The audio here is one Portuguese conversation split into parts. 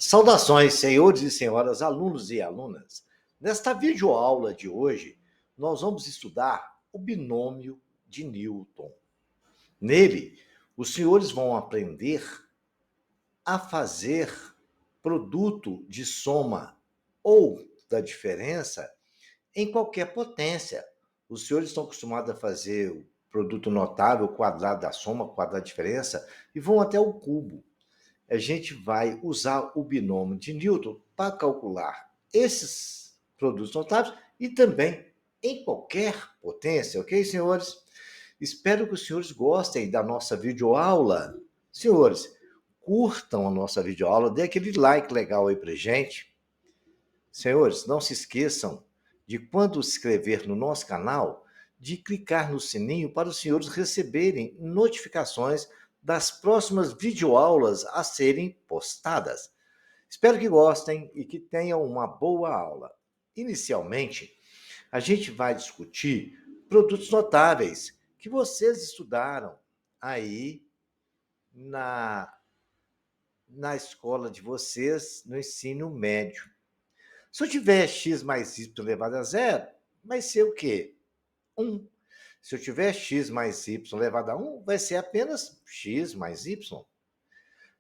Saudações, senhores e senhoras, alunos e alunas. Nesta videoaula de hoje, nós vamos estudar o binômio de Newton. Nele, os senhores vão aprender a fazer produto de soma ou da diferença em qualquer potência. Os senhores estão acostumados a fazer o produto notável, o quadrado da soma, o quadrado da diferença, e vão até o cubo. A gente vai usar o binômio de Newton para calcular esses produtos notáveis e também em qualquer potência, ok, senhores? Espero que os senhores gostem da nossa videoaula. Senhores, curtam a nossa videoaula, dê aquele like legal aí pra gente. Senhores, não se esqueçam de, quando se inscrever no nosso canal, de clicar no sininho para os senhores receberem notificações das próximas videoaulas a serem postadas. Espero que gostem e que tenham uma boa aula. Inicialmente, a gente vai discutir produtos notáveis que vocês estudaram aí na escola de vocês, no ensino médio. Se eu tiver x mais y elevado a zero, vai ser o quê? 1. Se eu tiver x mais y elevado a 1, vai ser apenas x mais y.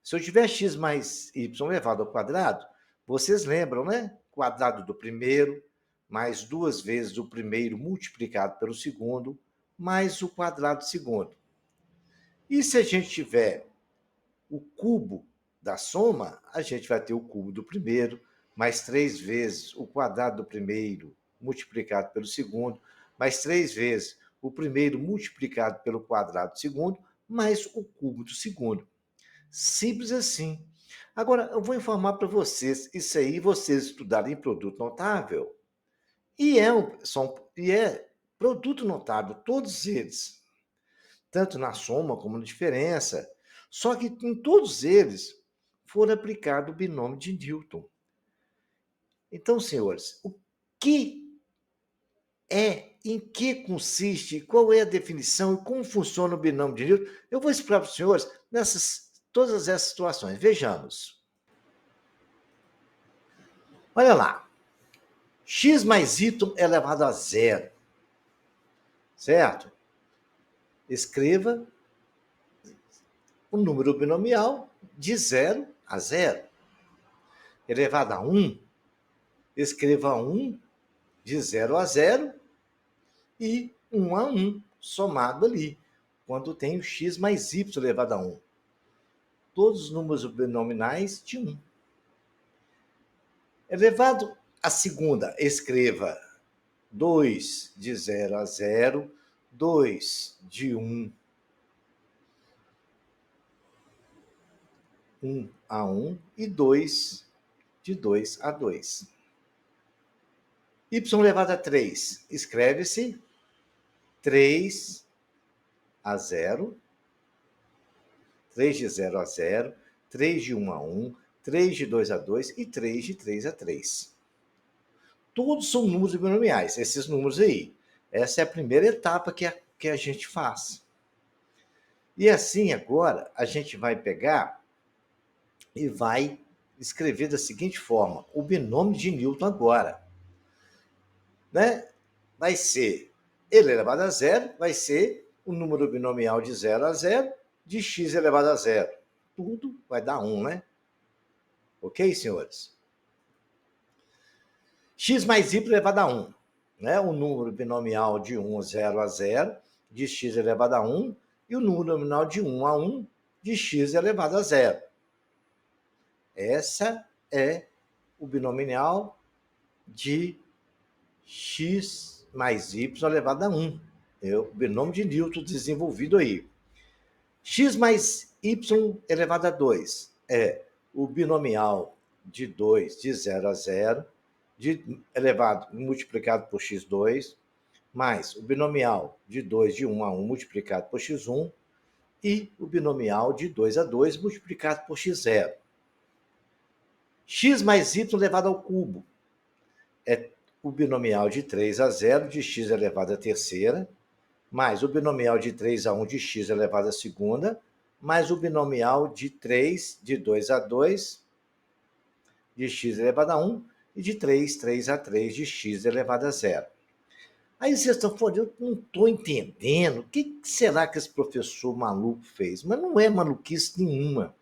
Se eu tiver x mais y elevado ao quadrado, vocês lembram, né? Quadrado do primeiro, mais 2 vezes o primeiro multiplicado pelo segundo, mais o quadrado do segundo. E se a gente tiver o cubo da soma, a gente vai ter o cubo do primeiro, mais 3 vezes o quadrado do primeiro multiplicado pelo segundo, mais 3 vezes o primeiro multiplicado pelo quadrado do segundo, mais o cubo do segundo. Simples assim. Agora, eu vou informar para vocês, isso aí vocês estudaram em produto notável, e é produto notável, todos eles, tanto na soma como na diferença, só que em todos eles for aplicado o binômio de Newton. Então, senhores, o que em que consiste, qual é a definição e como funciona o binômio de Newton? Eu vou explicar para os senhores todas essas situações. Vejamos. Olha lá. X mais y elevado a zero. Certo? Escreva o número binomial de 0 a 0. Elevado a 1, escreva 1 de 0 a 0 e 1 a 1 somado ali, quando tem o x mais y elevado a 1. Todos os números binomiais de 1. Elevado a segunda, escreva 2 de 0 a 0, 2 de 1, 1 a 1 e 2 de 2 a 2. Y elevado a 3, escreve-se 3 a 0, 3 de 0 a 0, 3 de 1 a 1, 3 de 2 a 2 e 3 de 3 a 3. Todos são números binomiais, esses números aí. Essa é a primeira etapa que a gente faz. E assim, agora, a gente vai pegar e vai escrever da seguinte forma, o binômio de Newton agora. Né? Vai ser ele elevado a zero, vai ser o número binomial de 0 a 0, de x elevado a 0. Tudo vai dar 1, né? Ok, senhores? X mais y elevado a 1. Né? O número binomial de 1, 0 a 0, de x elevado a 1, e o número nominal de 1 a 1, de x elevado a 0. Essa é o binomial de x mais y elevado a 1. É o binômio de Newton desenvolvido aí. X mais y elevado a 2 é o binomial de 2 de 0 a 0, elevado multiplicado por x2, mais o binomial de 2 de 1 a 1 multiplicado por x1 e o binomial de 2 a 2 multiplicado por x0. X mais y elevado ao cubo é o binomial de 3 a 0 de x elevado à terceira, mais o binomial de 3 a 1 de x elevado à segunda, mais o binomial de 3 de 2 a 2 de x elevado a 1 e de 3 a 3 de x elevado a 0. Aí vocês estão falando, eu não estou entendendo, o que será que esse professor maluco fez? Mas não é maluquice nenhuma.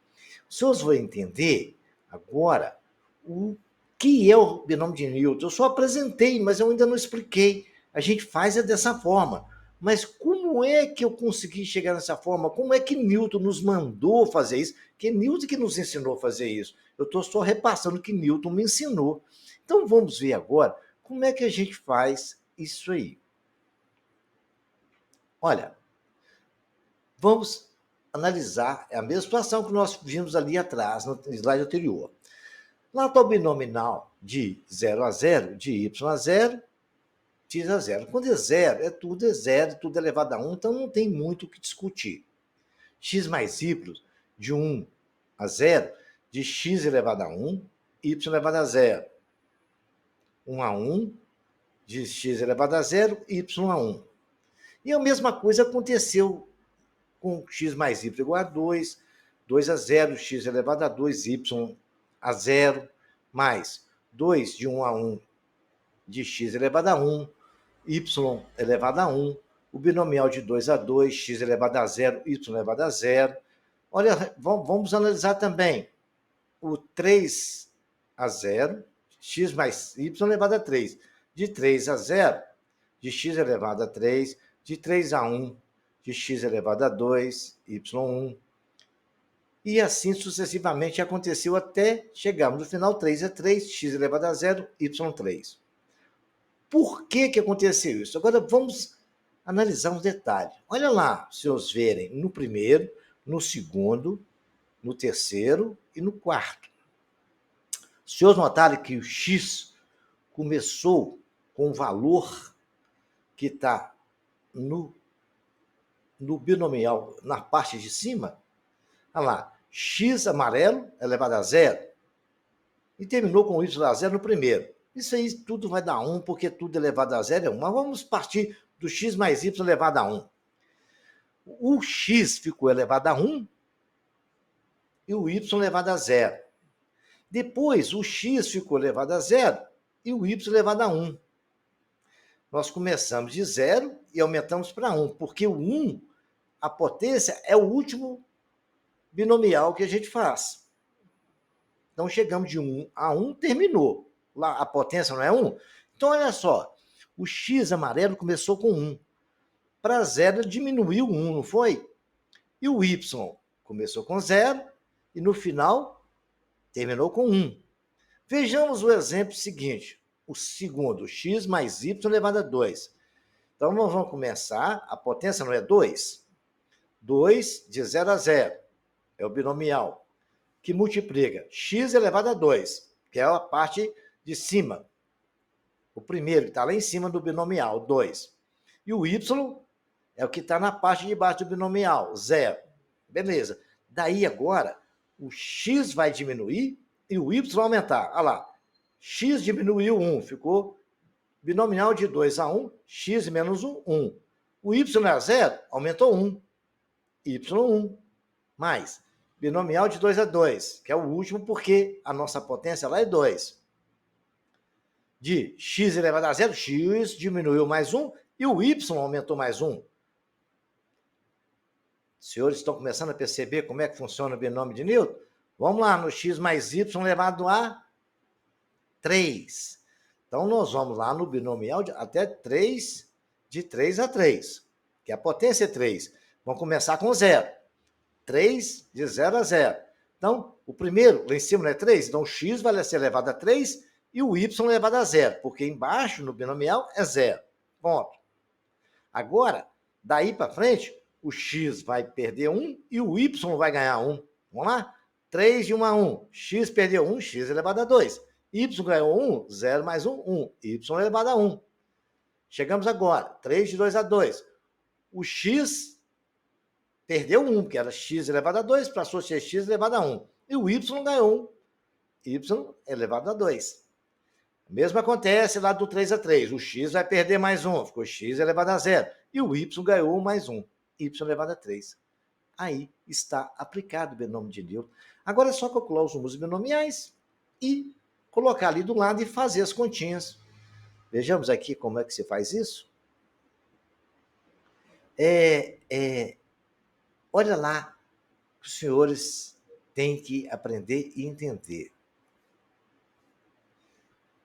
Os senhores vão entender agora o que é o binômio de Newton. Eu só apresentei, mas eu ainda não expliquei. A gente faz dessa forma. Mas como é que eu consegui chegar nessa forma? Como é que Newton nos mandou fazer isso? Que Newton que nos ensinou a fazer isso. Eu estou só repassando o que Newton me ensinou. Então vamos ver agora como é que a gente faz isso aí. Olha, vamos analisar a mesma situação que nós vimos ali atrás, no slide anterior. Lá está o binominal de 0 a 0, de y a 0, x a 0. Quando é 0, tudo elevado a 1, então não tem muito o que discutir. X mais y, de 1 a 0, de x elevado a 1, y elevado a 0. 1 a 1, de x elevado a 0, y a 1. E a mesma coisa aconteceu com x mais y igual a 2, 2 a 0, x elevado a 2, y a 0, mais 2 de 1 a 1 de x elevado a 1, y elevado a 1, o binomial de 2 a 2, x elevado a 0, y elevado a 0. Olha, vamos analisar também o 3 a 0, x mais y elevado a 3, de 3 a 0, de x elevado a 3, de 3 a 1, de x elevado a 2, y1. E assim sucessivamente aconteceu até chegarmos no final, 3 a 3, x elevado a 0, y3. Por que aconteceu isso? Agora vamos analisar uns detalhes. Olha lá, se vocês verem, no primeiro, no segundo, no terceiro e no quarto. Os senhores notaram que o x começou com o valor que está no binomial, na parte de cima? Olha lá, x amarelo elevado a 0 e terminou com y a 0 no primeiro. Isso aí tudo vai dar 1, porque tudo elevado a 0 é 1. Mas vamos partir do x mais y elevado a 1. O x ficou elevado a 1 e o y elevado a 0. Depois, o x ficou elevado a 0 e o y elevado a 1. Nós começamos de 0 e aumentamos para 1, porque o 1, a potência, é o último binomial que a gente faz. Então, chegamos de 1 a 1, terminou. Lá, a potência não é 1? Então, olha só, o x amarelo começou com 1. Para 0, diminuiu 1, não foi? E o y começou com 0 e, no final, terminou com 1. Vejamos o exemplo seguinte. O segundo, x mais y elevado a 2. Então, nós vamos começar, a potência não é 2? 2 de 0 a 0. É o binomial, que multiplica x elevado a 2, que é a parte de cima. O primeiro, que está lá em cima do binomial, 2. E o y é o que está na parte de baixo do binomial, 0. Beleza. Daí agora, o x vai diminuir e o y vai aumentar. Olha lá, x diminuiu 1, ficou binomial de 2 a 1, x menos 1, 1. O y é 0, aumentou 1, y1, mais binomial de 2 a 2, que é o último, porque a nossa potência lá é 2. De x elevado a 0, x diminuiu mais 1 e o y aumentou mais 1. Os senhores estão começando a perceber como é que funciona o binômio de Newton? Vamos lá, no x mais y elevado a 3. Então, nós vamos lá no binomial até 3, de 3 a 3, que a potência é 3. Vamos começar com 0. 3 de 0 a 0. Então, o primeiro, lá em cima não é 3? Então, o x vai ser elevado a 3 e o y elevado a 0, porque embaixo, no binomial, é 0. Ponto. Agora, daí para frente, o x vai perder 1 e o y vai ganhar 1. Vamos lá? 3 de 1 a 1. X perdeu 1, x elevado a 2. Y ganhou 1, 0 mais 1, 1. Y elevado a 1. Chegamos agora, 3 de 2 a 2. O x perdeu 1, que era x elevado a 2, passou a ser x elevado a 1. E o y ganhou 1, y elevado a 2. O mesmo acontece lá do 3 a 3. O x vai perder mais 1, ficou x elevado a 0. E o y ganhou mais 1, y elevado a 3. Aí está aplicado o binômio de Newton. Agora é só calcular os números binomiais e colocar ali do lado e fazer as continhas. Vejamos aqui como é que se faz isso. Olha lá, os senhores têm que aprender e entender.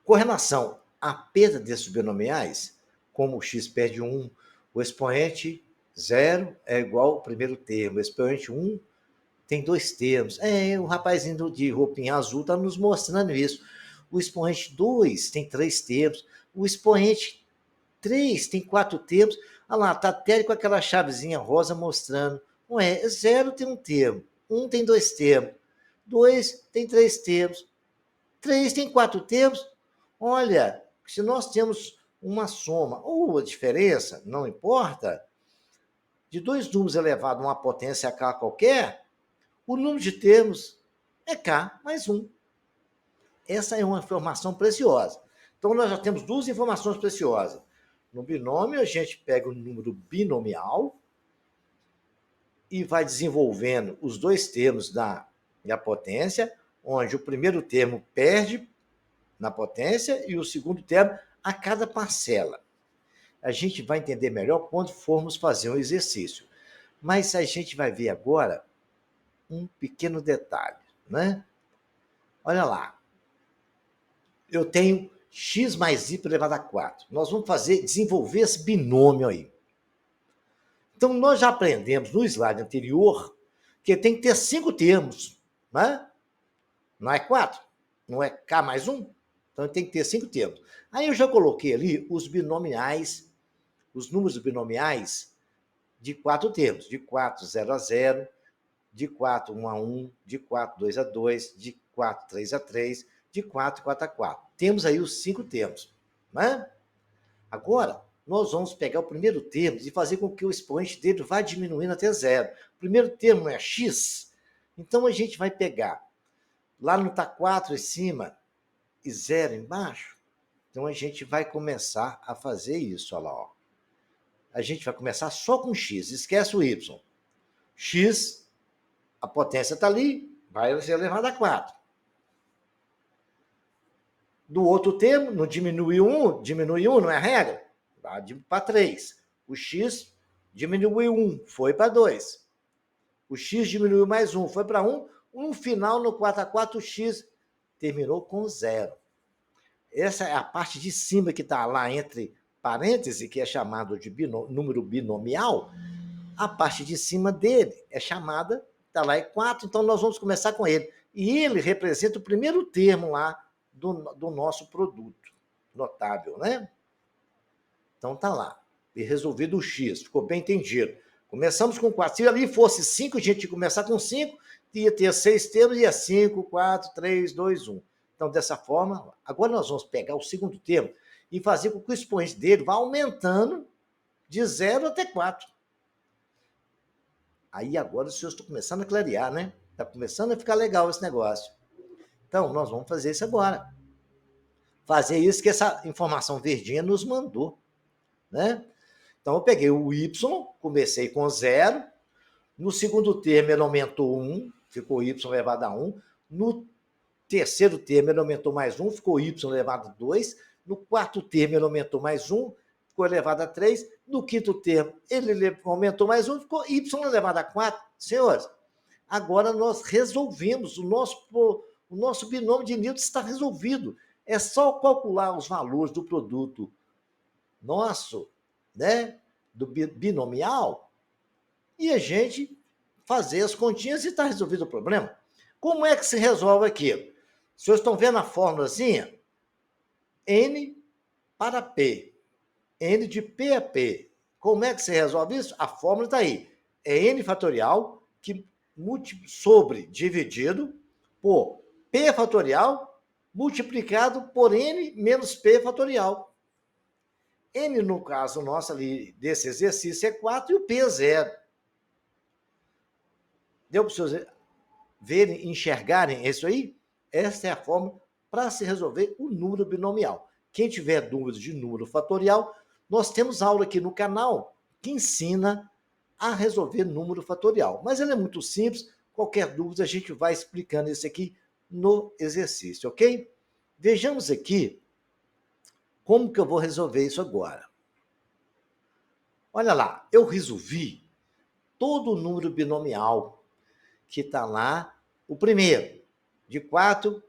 Com relação à perda desses binomiais, como o x perde 1, o expoente 0 é igual ao primeiro termo, o expoente 1 tem 2 termos. O rapazinho de roupinha azul está nos mostrando isso. O expoente 2 tem 3 termos, o expoente 3 tem 4 termos. Olha lá, está até com aquela chavezinha rosa mostrando. 0 tem um termo, 1 tem 2 termos, 2 tem 3 termos, 3 tem 4 termos. Olha, se nós temos uma soma ou a diferença, não importa, de dois números elevado a uma potência k qualquer, o número de termos é k mais 1. Essa é uma informação preciosa. Então, nós já temos duas informações preciosas. No binômio, a gente pega o número binomial e vai desenvolvendo os dois termos da potência, onde o primeiro termo perde na potência e o segundo termo a cada parcela. A gente vai entender melhor quando formos fazer um exercício. Mas a gente vai ver agora um pequeno detalhe, né? Olha lá. Eu tenho x mais y elevado a 4. Nós vamos desenvolver esse binômio aí. Então, nós já aprendemos no slide anterior que tem que ter 5 termos, né? Não é 4, não é k mais 1. Então, tem que ter 5 termos. Aí eu já coloquei ali os binomiais, os números binomiais de 4 termos, de 4, 0 a 0, de 4, 1 a 1, de 4, 2 a 2, de 4, 3 a 3, de 4, 4 a 4. Temos aí os 5 termos, né? Agora, nós vamos pegar o primeiro termo e fazer com que o expoente dele vá diminuindo até 0. O primeiro termo é x, então a gente vai pegar, lá não está 4 em cima e 0 embaixo, então a gente vai começar a fazer isso, olha lá, ó. A gente vai começar só com x, esquece o y. X, a potência está ali, vai ser elevado a 4. Do outro termo, não diminui 1, não é a regra? Vai para 3. O x diminuiu 1, foi para 2. O x diminuiu mais 1, foi para 1. No final, no 4 a 4, o x terminou com 0. Essa é a parte de cima que está lá entre parênteses, que é chamado de número binomial. A parte de cima dele é chamada, está lá, é 4, então nós vamos começar com ele. E ele representa o primeiro termo lá do nosso produto. Notável, né? Então tá lá. E resolvido o x, ficou bem entendido. Começamos com 4. Se ali fosse 5, a gente ia começar com 5, ia ter 6 termos, ia 5, 4, 3, 2, 1. Então, dessa forma, agora nós vamos pegar o segundo termo e fazer com que o expoente dele vá aumentando de 0 até 4. Aí agora os senhores estão começando a clarear, né? Está começando a ficar legal esse negócio. Então, nós vamos fazer isso agora. Fazer isso que essa informação verdinha nos mandou, né? Então, eu peguei o y, comecei com 0. No segundo termo, ele aumentou 1, ficou y elevado a 1. No terceiro termo, ele aumentou mais 1, ficou y elevado a 2. No quarto termo, ele aumentou mais 1, ficou elevado a 3. No quinto termo, ele aumentou mais 1, ficou y elevado a 4. Senhores, agora nós resolvemos, o nosso binômio de Newton está resolvido. É só calcular os valores do produto nosso, né, do binomial, e a gente fazer as continhas e está resolvido o problema. Como é que se resolve aquilo? Vocês estão vendo a fórmulazinha? N para P. N de P a P. Como é que se resolve isso? A fórmula está aí. É N fatorial que sobre dividido por P fatorial multiplicado por N menos P fatorial. N, no caso nosso ali, desse exercício, é 4 e o P é 0. Deu para vocês verem, enxergarem isso aí? Essa é a fórmula para se resolver o número binomial. Quem tiver dúvidas de número fatorial, nós temos aula aqui no canal que ensina a resolver número fatorial. Mas ele é muito simples, qualquer dúvida a gente vai explicando isso aqui no exercício, ok? Vejamos aqui como que eu vou resolver isso agora. Olha lá, eu resolvi todo o número binomial que está lá, o primeiro, de 4,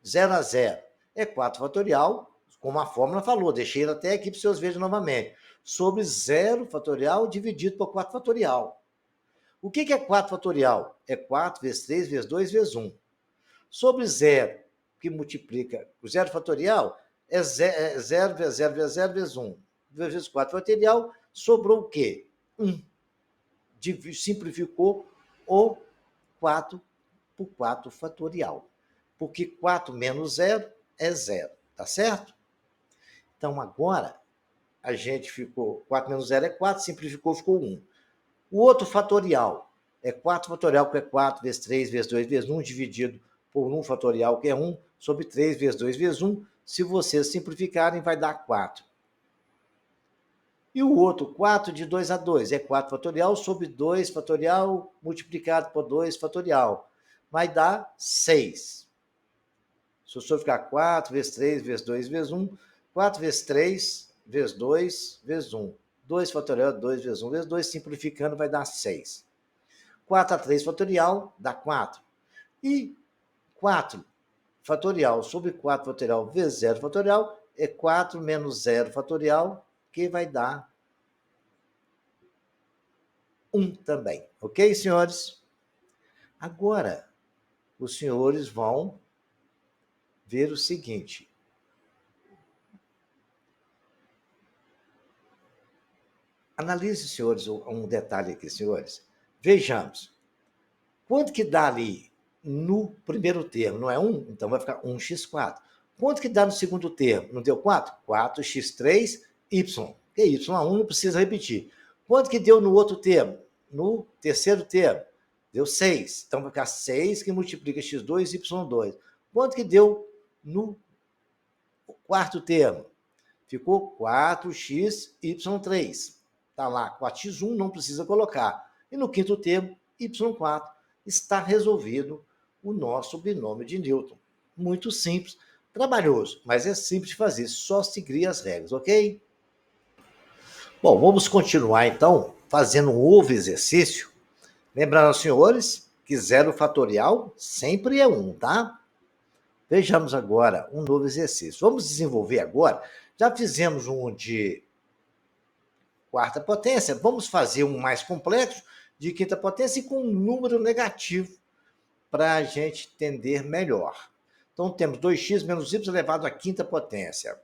0 a 0. É 4 fatorial, como a fórmula falou, deixei ele até aqui para vocês verem novamente, sobre 0 fatorial dividido por 4 fatorial. O que é 4 fatorial? É 4 vezes 3 vezes 2 vezes 1. Sobre 0, que multiplica o 0 fatorial, é 0 vezes 0 vezes 0 vezes 1. 2 vezes 4 fatorial, sobrou o quê? 1. Simplificou o 4 por 4 fatorial. Porque 4 menos 0 é 0, tá certo? Então, agora, a gente ficou, 4 menos 0 é 4, simplificou, ficou 1. O outro fatorial é 4 fatorial, que é 4 vezes 3 vezes 2 vezes 1, dividido por 1 fatorial, que é 1, sobre 3 vezes 2 vezes 1. Se vocês simplificarem, vai dar 4. E o outro, 4 de 2 a 2, é 4 fatorial sobre 2 fatorial multiplicado por 2 fatorial. Vai dar 6. Se o senhor ficar 4 vezes 3 vezes 2 vezes 1, 4 vezes 3 vezes 2 vezes 1. 2 fatorial, 2 vezes 1 vezes 2, simplificando, vai dar 6. 4 a 3 fatorial dá 4. E 4 fatorial sobre 4 fatorial vezes 0 fatorial é 4 menos 0 fatorial, que vai dar 1 também. Ok, senhores? Agora, os senhores vão ver o seguinte. Analise, senhores, um detalhe aqui, senhores. Vejamos. Quanto que dá ali no primeiro termo? Não é 1? Então vai ficar 1x4. Quanto que dá no segundo termo? Não deu 4? 4x3, y. Que é y a 1, não precisa repetir. Quanto que deu no outro termo? No terceiro termo? Deu 6. Então vai ficar 6 que multiplica x2, y2. Quanto que deu no quarto termo? Ficou 4x, y3. Está lá, 4x1, não precisa colocar. E no quinto termo, y4. Está resolvido o nosso binômio de Newton. Muito simples, trabalhoso, mas é simples de fazer, só seguir as regras, ok? Bom, vamos continuar então, fazendo um novo exercício. Lembrando, senhores, que 0 fatorial sempre é 1, tá? Vejamos agora um novo exercício. Vamos desenvolver agora. Já fizemos um de quarta potência, vamos fazer um mais complexo de quinta potência e com um número negativo para a gente entender melhor. Então, temos 2x menos y elevado à quinta potência.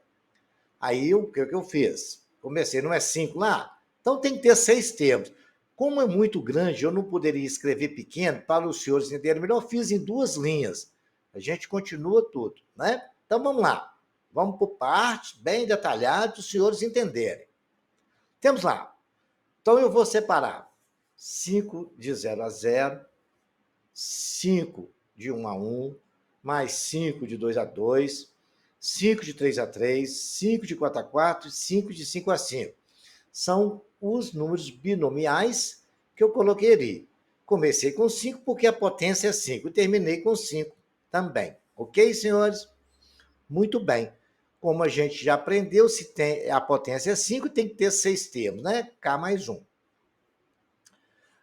Aí, o que eu fiz? Comecei, não é 5 lá? Então, tem que ter 6 termos. Como é muito grande, eu não poderia escrever pequeno para os senhores entenderem melhor, fiz em 2 linhas. A gente continua tudo, né? Então, vamos lá. Vamos por partes, bem detalhadas, para os senhores entenderem. Temos lá. Então, eu vou separar 5 de 0 a 0, 5 de 1 a 1, mais 5 de 2 a 2, 5 de 3 a 3, 5 de 4 a 4 e 5 de 5 a 5. São os números binomiais que eu coloquei ali. Comecei com 5 porque a potência é 5 e terminei com 5 também. Ok, senhores? Muito bem. Como a gente já aprendeu, se tem, a potência é 5, tem que ter 6 termos, né? K mais 1.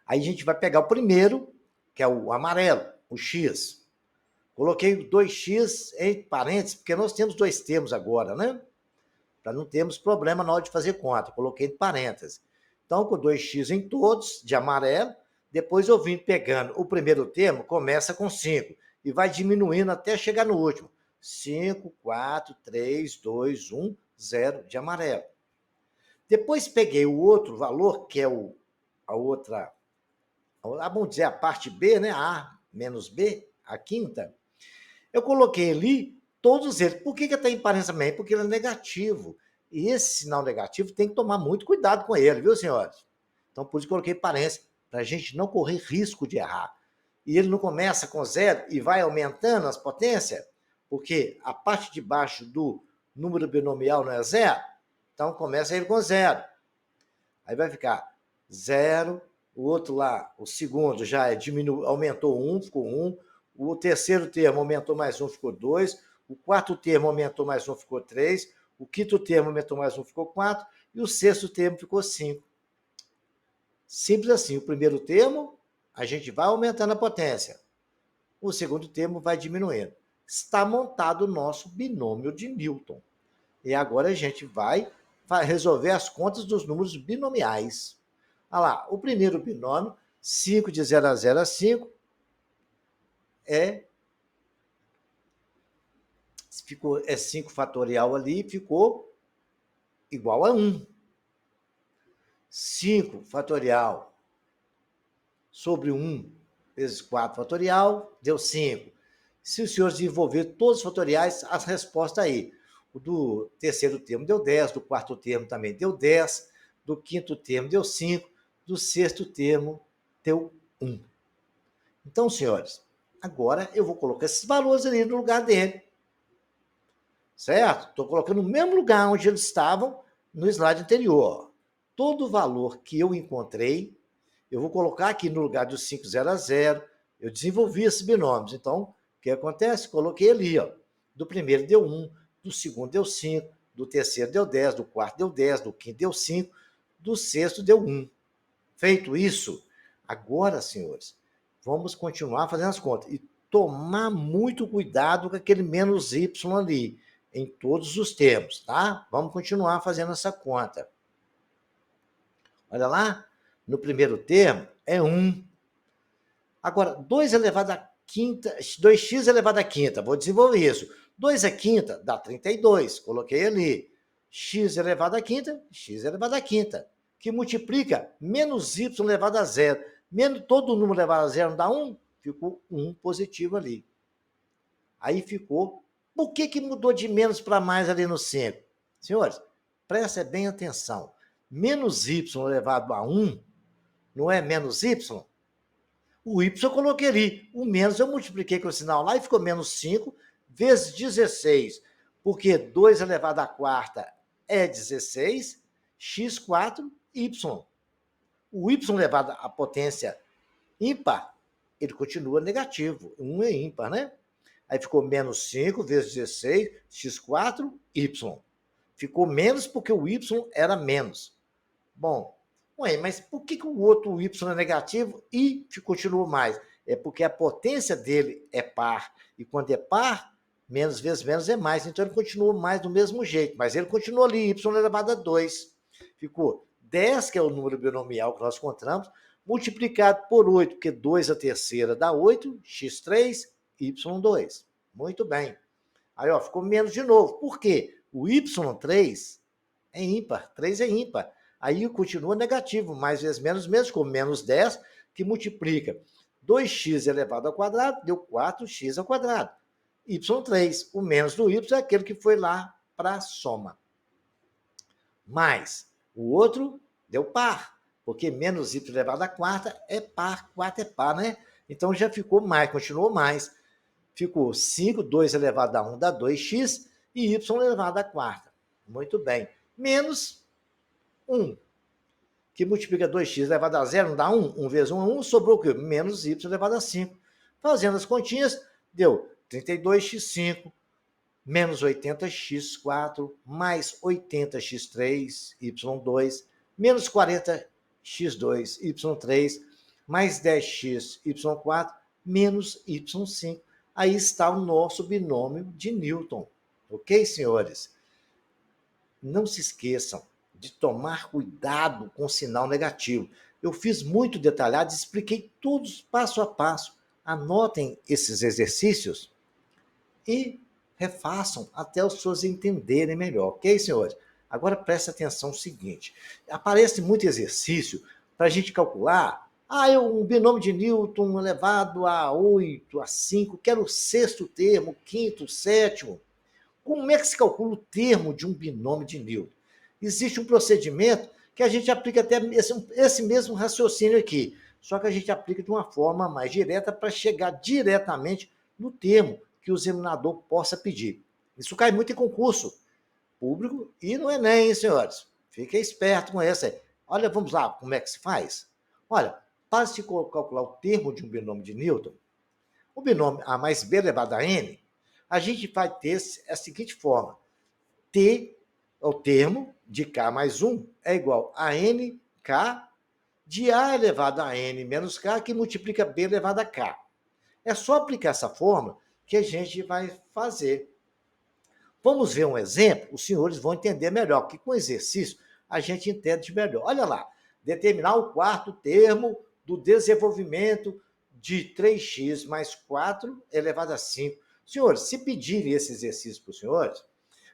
Aí a gente vai pegar o primeiro, que é o amarelo, o X. Coloquei 2x em parênteses, porque nós temos 2 termos agora, né? Para não termos problema na hora de fazer conta. Coloquei em parênteses. Então, com 2x em todos, de amarelo, depois eu vim pegando o primeiro termo, começa com 5, e vai diminuindo até chegar no último. 5, 4, 3, 2, 1, 0 de amarelo. Depois peguei o outro valor, que é a outra, vamos dizer, a parte B, né? A menos B, a quinta. Eu coloquei ali todos eles. Por que está em parênteses também? Porque ele é negativo. E esse sinal negativo tem que tomar muito cuidado com ele, viu, senhores? Então, por isso coloquei parênteses, para a gente não correr risco de errar. E ele não começa com 0 e vai aumentando as potências, porque a parte de baixo do número binomial não é 0, então começa ele com 0. Aí vai ficar 0, o outro lá, o segundo já aumentou 1, ficou 1, o terceiro termo aumentou mais 1, ficou 2, o quarto termo aumentou mais 1, ficou 3, o quinto termo aumentou mais 1, ficou 4, e o sexto termo ficou 5. Simples assim, o primeiro termo, a gente vai aumentando a potência. O segundo termo vai diminuindo. Está montado o nosso binômio de Newton. E agora a gente vai resolver as contas dos números binomiais. Olha lá, o primeiro binômio, 5 de 0 a 0 a 5, é 5 fatorial ali, ficou igual a 1. 5 fatorial sobre 1 vezes 4 fatorial, deu 5. Se os senhores desenvolver todos os fatoriais, as respostas aí. O do terceiro termo deu 10, do quarto termo também deu 10, do quinto termo deu 5, do sexto termo deu 1. Então, senhores, agora eu vou colocar esses valores ali no lugar dele. Certo? Estou colocando no mesmo lugar onde eles estavam no slide anterior. Todo valor que eu encontrei, eu vou colocar aqui no lugar dos 5, 0 a 0. Eu desenvolvi esses binômios. Então, o que acontece? Coloquei ali, ó. Do primeiro deu 1, do segundo deu 5, do terceiro deu 10, do quarto deu 10, do quinto deu 5, do sexto deu 1. Feito isso, agora, senhores, vamos continuar fazendo as contas. E tomar muito cuidado com aquele menos y ali, em todos os termos, tá? Vamos continuar fazendo essa conta. Olha lá, no primeiro termo é 1. Agora, 2 elevado à quinta, 2x elevado à quinta, vou desenvolver isso. 2 à quinta dá 32, coloquei ali. X elevado à quinta, x elevado à quinta, que multiplica menos y elevado a 0. Menos todo número elevado a 0 não dá 1? Ficou 1 positivo ali. Aí ficou. Por que mudou de menos para mais ali no 5? Senhores, prestem bem atenção. Menos y elevado a 1 não é menos y? O y eu coloquei ali. O menos eu multipliquei com o sinal lá e ficou menos 5 vezes 16. Porque 2 elevado à quarta é 16, x4, y. O y elevado à potência ímpar, ele continua negativo. 1 é ímpar, né? Aí ficou menos 5 vezes 16, x4, y. Ficou menos porque o y era menos. Bom, mas por que o outro y é negativo e continua mais? É porque a potência dele é par. E quando é par, menos vezes menos é mais. Então ele continua mais do mesmo jeito. Mas ele continua ali, y elevado a 2. Ficou 10, que é o número binomial que nós encontramos, multiplicado por 8, porque 2 a terceira dá 8, x3, y2. Muito bem. Aí, ó, ficou menos de novo. Por quê? O y3 é ímpar, 3 é ímpar. Aí continua negativo, mais vezes menos, menos, com menos 10, que multiplica 2x elevado ao quadrado, deu 4x ao quadrado. y3, o menos do y é aquele que foi lá para a soma. Mais o outro deu par, porque menos y elevado à quarta é par, 4 é par, né? Então já ficou mais, continuou mais. Ficou 5, 2 elevado a 1 dá 2x, e y elevado à quarta. Muito bem. Menos 1, que multiplica 2x elevado a 0, não dá 1? 1 vezes 1 é 1, sobrou o quê? Menos y elevado a 5. Fazendo as continhas, deu 32x5, menos 80x4, mais 80x3, y2, menos 40x2, y3, mais 10x, y4, menos y5. Aí está o nosso binômio de Newton. Ok, senhores? Não se esqueçam de tomar cuidado com o sinal negativo. Eu fiz muito detalhado, expliquei todos passo a passo. Anotem esses exercícios e refaçam até os senhores entenderem melhor, ok, senhores? Agora preste atenção no seguinte: aparece muito exercício para a gente calcular. Um binômio de Newton elevado a 8, a 5, quero o sexto termo, o quinto, o sétimo. Como é que se calcula o termo de um binômio de Newton? Existe um procedimento que a gente aplica até esse mesmo raciocínio aqui, só que a gente aplica de uma forma mais direta para chegar diretamente no termo que o examinador possa pedir. Isso cai muito em concurso público e no Enem, hein, senhores? Fiquem espertos com essa aí. Olha, vamos lá, como é que se faz? Olha, para se calcular o termo de um binômio de Newton, o binômio A mais B elevado a N, a gente vai ter a seguinte forma. T, o termo de K mais 1, é igual a NK de A elevado a N menos K, que multiplica B elevado a K. É só aplicar essa fórmula que a gente vai fazer. Vamos ver um exemplo? Os senhores vão entender melhor, porque com exercício a gente entende melhor. Olha lá, determinar o quarto termo do desenvolvimento de 3x mais 4 elevado a 5. Senhores, se pedirem esse exercício para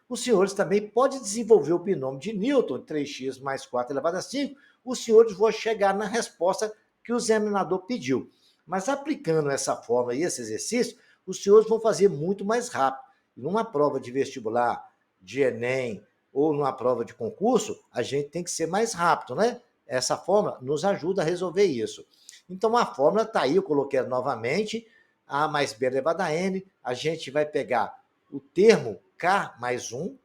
os senhores também podem desenvolver o binômio de Newton, 3x mais 4 elevado a 5. Os senhores vão chegar na resposta que o examinador pediu. Mas aplicando essa fórmula e esse exercício, os senhores vão fazer muito mais rápido. Numa prova de vestibular, de Enem ou numa prova de concurso, a gente tem que ser mais rápido, né? Essa fórmula nos ajuda a resolver isso. Então, a fórmula está aí, eu coloquei novamente, A mais B elevado a N, a gente vai pegar o termo K mais 1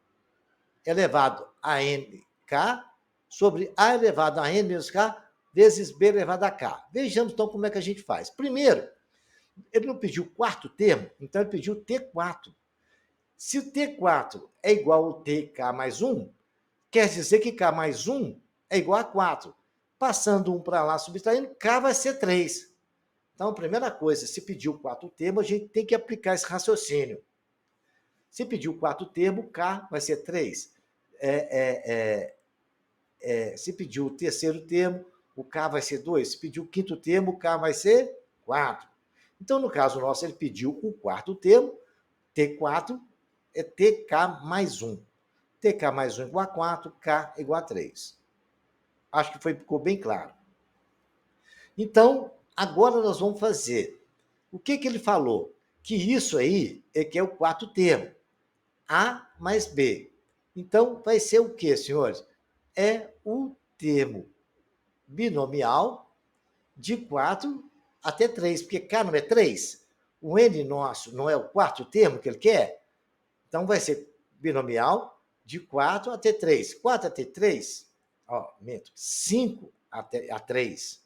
elevado a NK sobre A elevado a N menos K vezes B elevado a K. Vejamos, então, como é que a gente faz. Primeiro, ele não pediu o quarto termo, então ele pediu T4. Se o T4 é igual ao TK mais 1, quer dizer que K mais 1 é igual a 4. Passando 1 para lá, subtraindo, K vai ser 3. Então, a primeira coisa, se pedir o quarto termo, a gente tem que aplicar esse raciocínio. Se pedir o quarto termo, K vai ser 3. Se pedir o terceiro termo, o K vai ser 2. Se pedir o quinto termo, o K vai ser 4. Então, no caso nosso, ele pediu o quarto termo, T4 é TK mais 1. TK mais 1 igual a 4, K igual a 3. Acho que ficou bem claro. Então, agora nós vamos fazer. O que ele falou? Que isso aí é que é o quarto termo. A mais B. Então, vai ser o quê, senhores? É o termo binomial de 4 até 3, porque K não é 3. O N nosso não é o quarto termo que ele quer? Então, vai ser binomial de 4 até 3. 4 até 3, 5 até 3.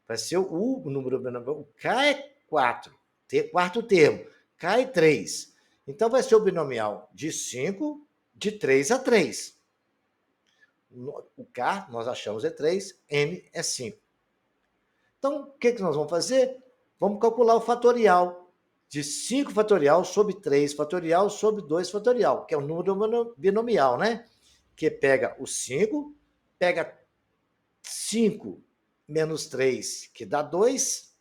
Vai ser o número binomial. O K é 4, quarto termo. K é 3. Então, vai ser o binomial de 5, de 3 a 3. O K, nós achamos, é 3, N é 5. Então, o que nós vamos fazer? Vamos calcular o fatorial de 5 fatorial sobre 3 fatorial sobre 2 fatorial, que é o número binomial, né? Que pega o 5, pega 5 menos 3, que dá 2,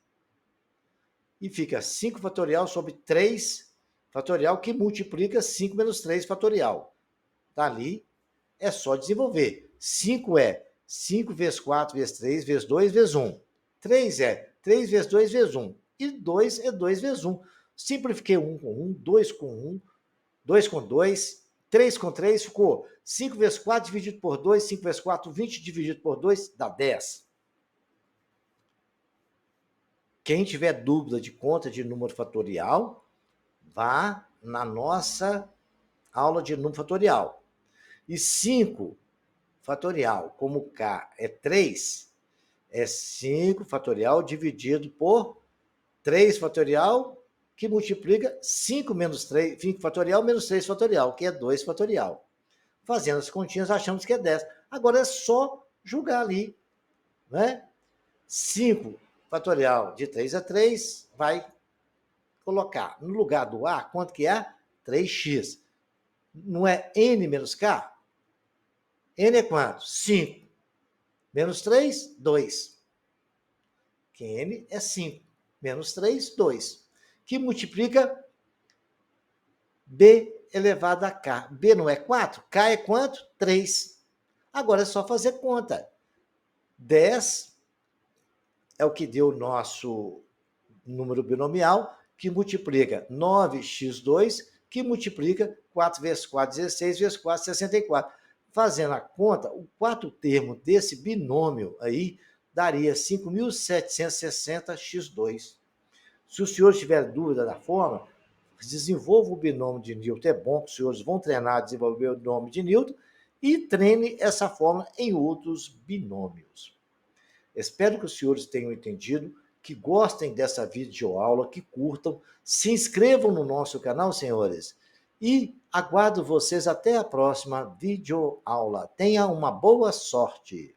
e fica 5 fatorial sobre 3 fatorial, que multiplica 5 menos 3 fatorial. Dali é só desenvolver. 5 é 5 vezes 4 vezes 3 vezes 2 vezes 1. 3 é 3 vezes 2 vezes 1. E 2 é 2 vezes 1. Simplifiquei 1 com 1, 2 com 1, 2 com 2, 3 com 3, ficou 5 vezes 4 dividido por 2, 5 vezes 4, 20 dividido por 2, dá 10. Quem tiver dúvida de conta de número fatorial, vá na nossa aula de número fatorial. E 5 fatorial, como K é 3, é 5 fatorial dividido por 3 fatorial, que multiplica 5 menos 3, 5 fatorial menos 3 fatorial, que é 2 fatorial. Fazendo as continhas, achamos que é 10. Agora é só julgar ali, né? 5 fatorial de 3 a 3, vai colocar no lugar do A, quanto que é? 3x. Não é N menos K? N é quanto? 5. Menos 3, 2. Que N é 5. Menos 3, 2. Que multiplica B elevado a K. B não é 4? K é quanto? 3. Agora é só fazer conta. 10 é o que deu o nosso número binomial, que multiplica 9x2, que multiplica 4 vezes 4, 16, vezes 4, 64. Fazendo a conta, o quarto termo desse binômio aí daria 5.760x2. Se os senhores tiverem dúvida da forma, desenvolva o binômio de Newton. É bom que os senhores vão treinar a desenvolver o binômio de Newton e treine essa forma em outros binômios. Espero que os senhores tenham entendido. que gostem dessa videoaula, que curtam, se inscrevam no nosso canal, senhores, e aguardo vocês até a próxima videoaula. Tenha uma boa sorte!